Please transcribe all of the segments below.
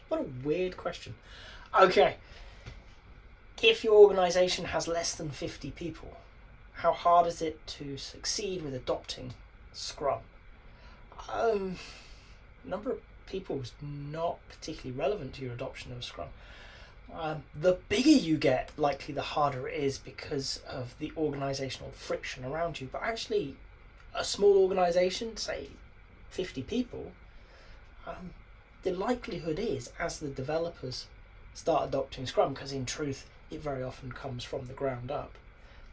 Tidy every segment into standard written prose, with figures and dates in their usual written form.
What a weird question. Okay. If your organisation has less than 50 people, how hard is it to succeed with adopting Scrum? Number of people is not particularly relevant to your adoption of Scrum. The bigger you get, likely the harder it is because of the organisational friction around you. But actually, a small organisation, say 50 people, the likelihood is, as the developers start adopting Scrum, because in truth it very often comes from the ground up,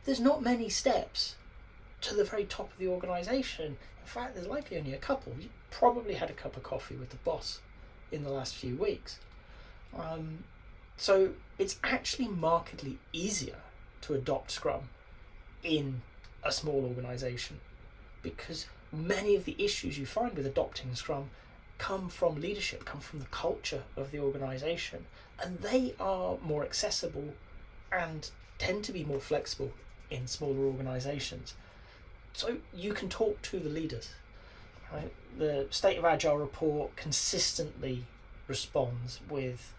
there's not many steps to the very top of the organisation. In fact, there's likely only a couple. You probably had a cup of coffee with the boss in the last few weeks. So it's actually markedly easier to adopt Scrum in a small organisation, because many of the issues you find with adopting Scrum come from leadership, come from the culture of the organisation, and they are more accessible and tend to be more flexible in smaller organisations. So you can talk to the leaders. Right? The State of Agile report consistently responds with,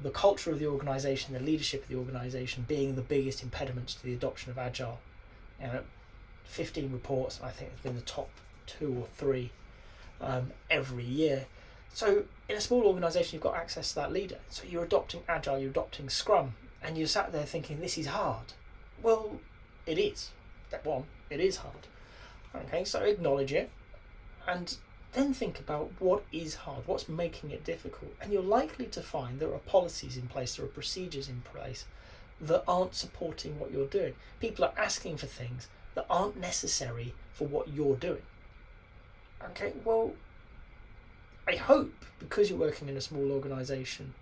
the culture of the organisation, the leadership of the organisation being the biggest impediments to the adoption of Agile. 15 reports, I think it's been the top 2 or 3 every year. So in a small organisation, you've got access to that leader. So you're adopting Agile, you're adopting Scrum, and you're sat there thinking, this is hard. Well, it is. Step 1, it is hard. Okay, so acknowledge it, and then think about what is hard, what's making it difficult. And you're likely to find there are policies in place, there are procedures in place that aren't supporting what you're doing. People are asking for things that aren't necessary for what you're doing. Okay, well, I hope, because you're working in a small organisation,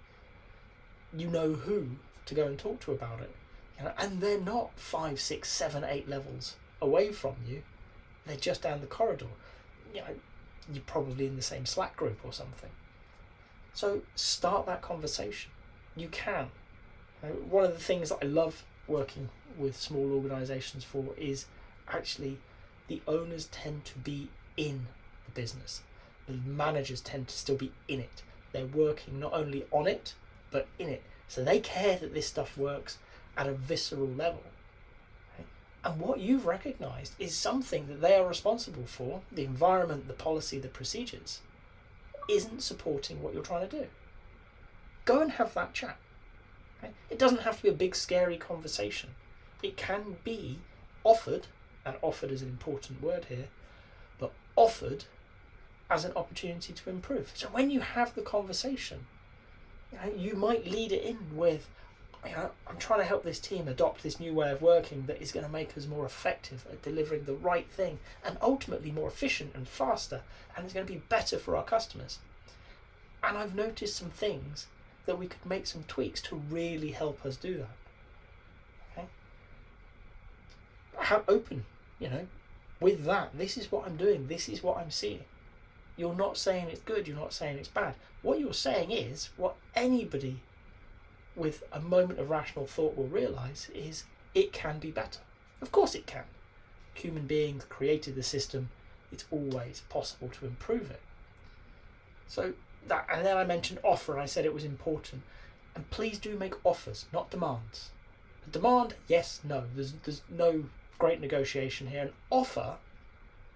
you know who to go and talk to about it. And they're not 5, 6, 7, 8 levels away from you. They're just down the corridor. You're probably in the same Slack group or something. So start that conversation. You can. One of the things that I love working with small organisations for is actually the owners tend to be in the business. The managers tend to still be in it. They're working not only on it, but in it. So they care that this stuff works at a visceral level. And what you've recognised is something that they are responsible for, the environment, the policy, the procedures, isn't supporting what you're trying to do. Go and have that chat. It doesn't have to be a big scary conversation. It can be offered, and offered is an important word here, but offered as an opportunity to improve. So when you have the conversation, you might lead it in with, I'm trying to help this team adopt this new way of working that is going to make us more effective at delivering the right thing and ultimately more efficient and faster, and it's going to be better for our customers. And I've noticed some things that we could make some tweaks to really help us do that. Okay? How open, with that. This is what I'm doing. This is what I'm seeing. You're not saying it's good. You're not saying it's bad. What you're saying is what anybody with a moment of rational thought will realise is it can be better. Of course it can. Human beings created the system. It's always possible to improve it. So that, and then I mentioned offer, and I said it was important. And please do make offers, not demands. A demand, yes, no. There's no great negotiation here. An offer,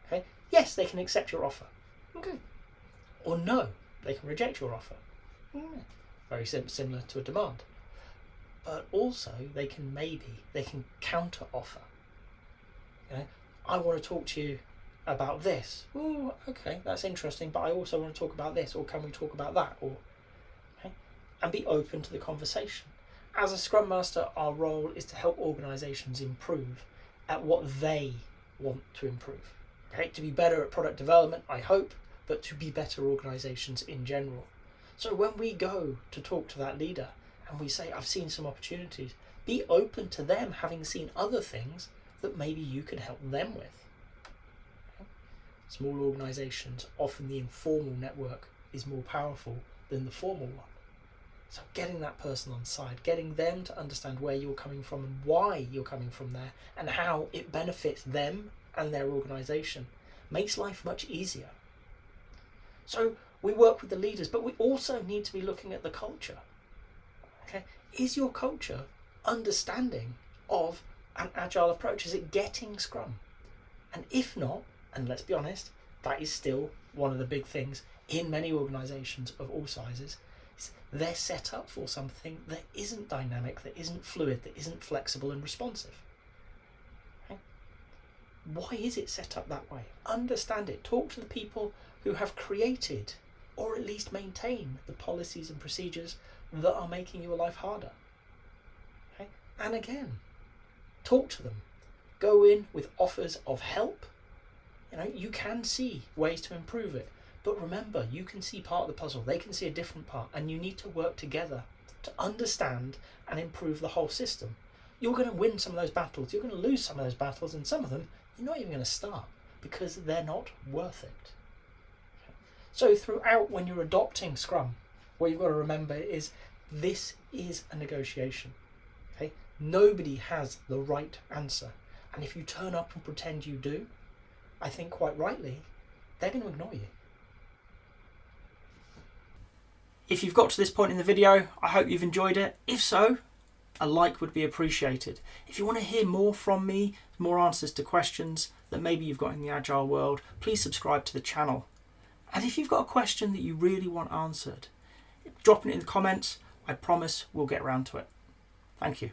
okay, yes, they can accept your offer. Okay. Or no, they can reject your offer. Very similar to a demand. But also they can counter offer. I want to talk to you about this. Oh, okay, that's interesting, but I also want to talk about this, or can we talk about that? Or and be open to the conversation. As a Scrum Master, our role is to help organisations improve at what they want to improve. Okay, to be better at product development, I hope, but to be better organisations in general. So when we go to talk to that leader and we say, I've seen some opportunities, be open to them having seen other things that maybe you can help them with. Okay? Small organisations, often the informal network is more powerful than the formal one. So getting that person on side, getting them to understand where you're coming from and why you're coming from there and how it benefits them and their organisation makes life much easier. So We work with the leaders, but we also need to be looking at the culture. Okay, is your culture understanding of an agile approach? Is it getting Scrum? And if not, and let's be honest, that is still one of the big things in many organisations of all sizes, is they're set up for something that isn't dynamic, that isn't fluid, that isn't flexible and responsive. Okay? Why is it set up that way? Understand it. Talk to the people who have created or at least maintain the policies and procedures that are making your life harder. Okay? And again, talk to them. Go in with offers of help. You can see ways to improve it, but remember, you can see part of the puzzle, they can see a different part, and you need to work together to understand and improve the whole system. You're going to win some of those battles, you're going to lose some of those battles, and some of them you're not even going to start because they're not worth it. So throughout, when you're adopting Scrum, what you've got to remember is this is a negotiation. Okay? Nobody has the right answer. And if you turn up and pretend you do, I think quite rightly, they're going to ignore you. If you've got to this point in the video, I hope you've enjoyed it. If so, a like would be appreciated. If you want to hear more from me, more answers to questions that maybe you've got in the Agile world, please subscribe to the channel. And if you've got a question that you really want answered, drop it in the comments. I promise we'll get around to it. Thank you.